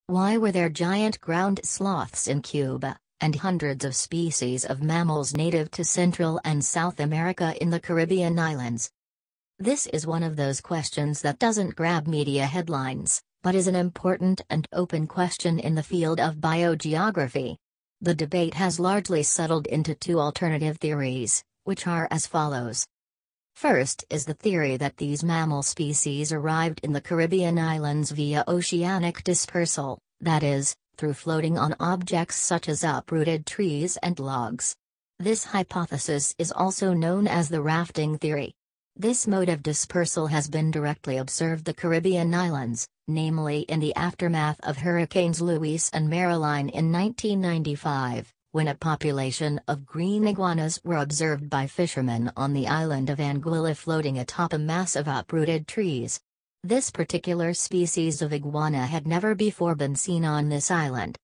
Why were there giant ground sloths in Cuba, and hundreds of species of mammals native to Central and South America in the Caribbean islands? This is one of those questions that doesn't grab media headlines, but is an important and open question in the field of biogeography. The debate has largely settled into two alternative theories, which are as follows. First is the theory that these mammal species arrived in the Caribbean islands via oceanic dispersal, that is, through floating on objects such as uprooted trees and logs. This hypothesis is also known as the rafting theory. This mode of dispersal has been directly observed the Caribbean islands, namely in the aftermath of Hurricanes Luis and Marilyn in 1995, when a population of green iguanas were observed by fishermen on the island of Anguilla floating atop a mass of uprooted trees. This particular species of iguana had never before been seen on this island.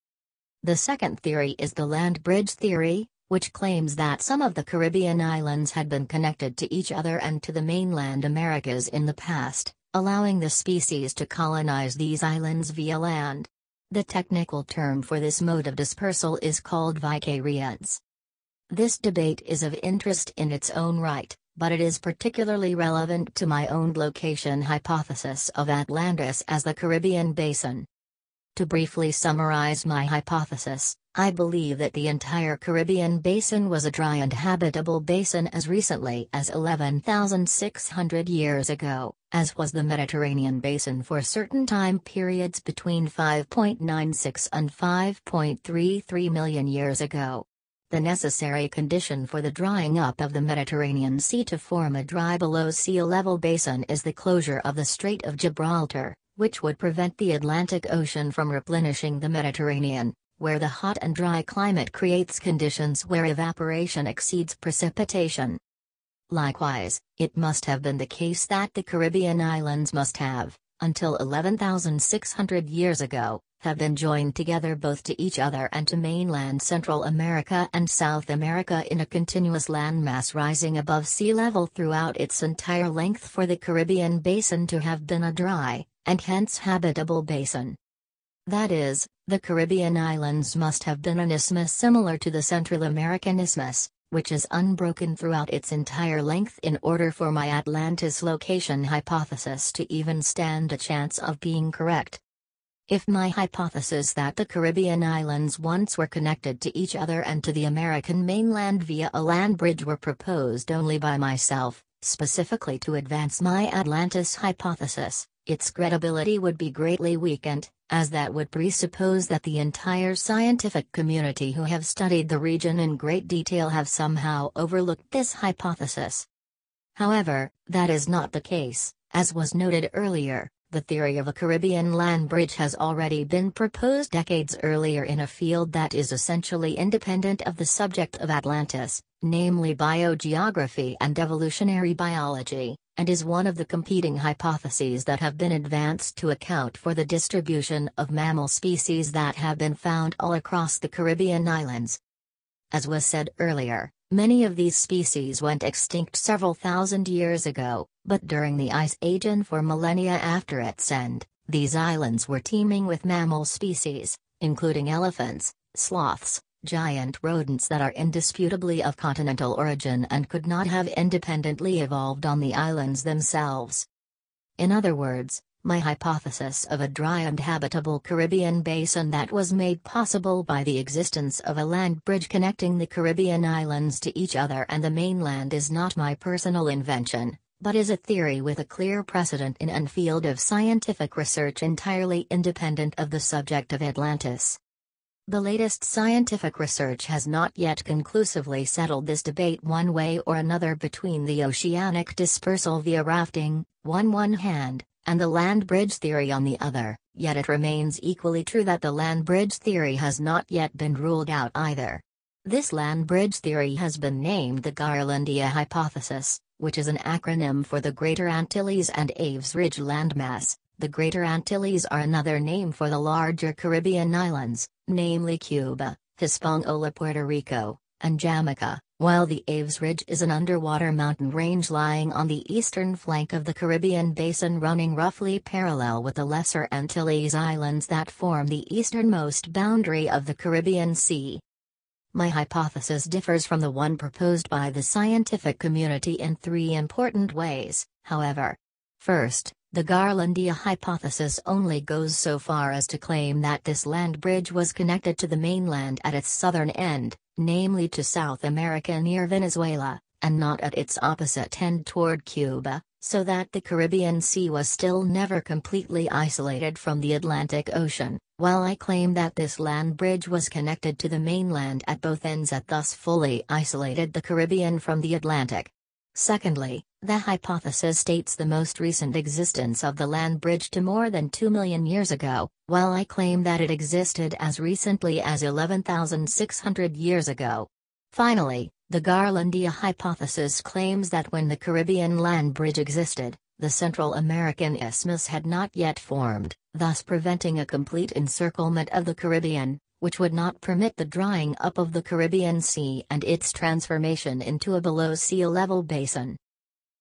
The second theory is the land bridge theory, which claims that some of the Caribbean islands had been connected to each other and to the mainland Americas in the past, allowing the species to colonize these islands via land. The technical term for this mode of dispersal is called vicariance. This debate is of interest in its own right, but it is particularly relevant to my own location hypothesis of Atlantis as the Caribbean basin. To briefly summarize my hypothesis, I believe that the entire Caribbean basin was a dry and habitable basin as recently as 11,600 years ago, as was the Mediterranean basin for certain time periods between 5.96 and 5.33 million years ago. The necessary condition for the drying up of the Mediterranean Sea to form a dry below sea level basin is the closure of the Strait of Gibraltar, which would prevent the Atlantic Ocean from replenishing the Mediterranean, where the hot and dry climate creates conditions where evaporation exceeds precipitation. Likewise, it must have been the case that the Caribbean islands must have, until 11,600 years ago, have been joined together both to each other and to mainland Central America and South America in a continuous landmass rising above sea level throughout its entire length for the Caribbean basin to have been a dry, and hence habitable basin. That is, the Caribbean islands must have been an isthmus similar to the Central American isthmus, which is unbroken throughout its entire length in order for my Atlantis location hypothesis to even stand a chance of being correct. If my hypothesis that the Caribbean islands once were connected to each other and to the American mainland via a land bridge were proposed only by myself, specifically to advance my Atlantis hypothesis, its credibility would be greatly weakened, as that would presuppose that the entire scientific community who have studied the region in great detail have somehow overlooked this hypothesis. However, that is not the case. As was noted earlier, the theory of a Caribbean land bridge has already been proposed decades earlier in a field that is essentially independent of the subject of Atlantis, namely biogeography and evolutionary biology, and is one of the competing hypotheses that have been advanced to account for the distribution of mammal species that have been found all across the Caribbean islands. As was said earlier, many of these species went extinct several thousand years ago, but during the Ice Age and for millennia after its end, these islands were teeming with mammal species, including elephants, sloths, giant rodents that are indisputably of continental origin and could not have independently evolved on the islands themselves. In other words, my hypothesis of a dry and habitable Caribbean basin that was made possible by the existence of a land bridge connecting the Caribbean islands to each other and the mainland is not my personal invention, but is a theory with a clear precedent in a field of scientific research entirely independent of the subject of Atlantis. The latest scientific research has not yet conclusively settled this debate one way or another between the oceanic dispersal via rafting, on one hand, and the land bridge theory on the other, yet it remains equally true that the land bridge theory has not yet been ruled out either. This land bridge theory has been named the Garlandia hypothesis, which is an acronym for the Greater Antilles and Aves Ridge landmass. The Greater Antilles are another name for the larger Caribbean islands, namely Cuba, Hispaniola, Puerto Rico, and Jamaica, While the Aves Ridge is an underwater mountain range lying on the eastern flank of the Caribbean basin running roughly parallel with the Lesser Antilles Islands that form the easternmost boundary of the Caribbean Sea. My hypothesis differs from the one proposed by the scientific community in three important ways, however. First, the Garlandia hypothesis only goes so far as to claim that this land bridge was connected to the mainland at its southern end, namely to South America near Venezuela, and not at its opposite end toward Cuba, so that the Caribbean Sea was still never completely isolated from the Atlantic Ocean, while I claim that this land bridge was connected to the mainland at both ends and thus fully isolated the Caribbean from the Atlantic. Secondly, the hypothesis states the most recent existence of the land bridge to more than 2 million years ago, while I claim that it existed as recently as 11,600 years ago. Finally, the Garlandia hypothesis claims that when the Caribbean land bridge existed, the Central American isthmus had not yet formed, thus preventing a complete encirclement of the Caribbean, which would not permit the drying up of the Caribbean Sea and its transformation into a below-sea level basin.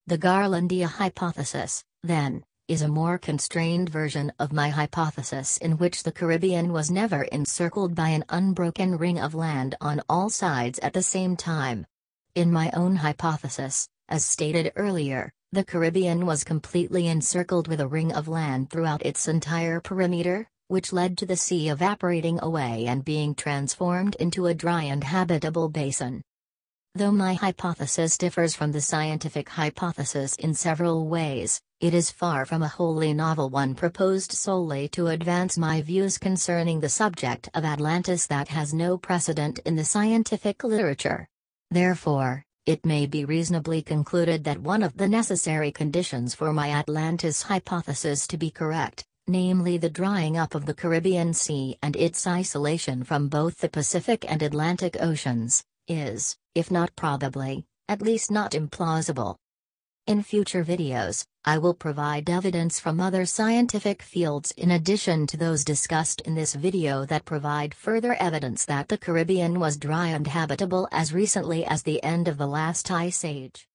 The Garlandia hypothesis, then, is a more constrained version of my hypothesis in which the Caribbean was never encircled by an unbroken ring of land on all sides at the same time. In my own hypothesis, as stated earlier, the Caribbean was completely encircled with a ring of land throughout its entire perimeter, which led to the sea evaporating away and being transformed into a dry and habitable basin. Though my hypothesis differs from the scientific hypothesis in several ways, it is far from a wholly novel one proposed solely to advance my views concerning the subject of Atlantis that has no precedent in the scientific literature. Therefore, it may be reasonably concluded that one of the necessary conditions for my Atlantis hypothesis to be correct, namely the drying up of the Caribbean Sea and its isolation from both the Pacific and Atlantic Oceans, is, if not probably, at least not implausible. In future videos, I will provide evidence from other scientific fields in addition to those discussed in this video that provide further evidence that the Caribbean was dry and habitable as recently as the end of the last ice age.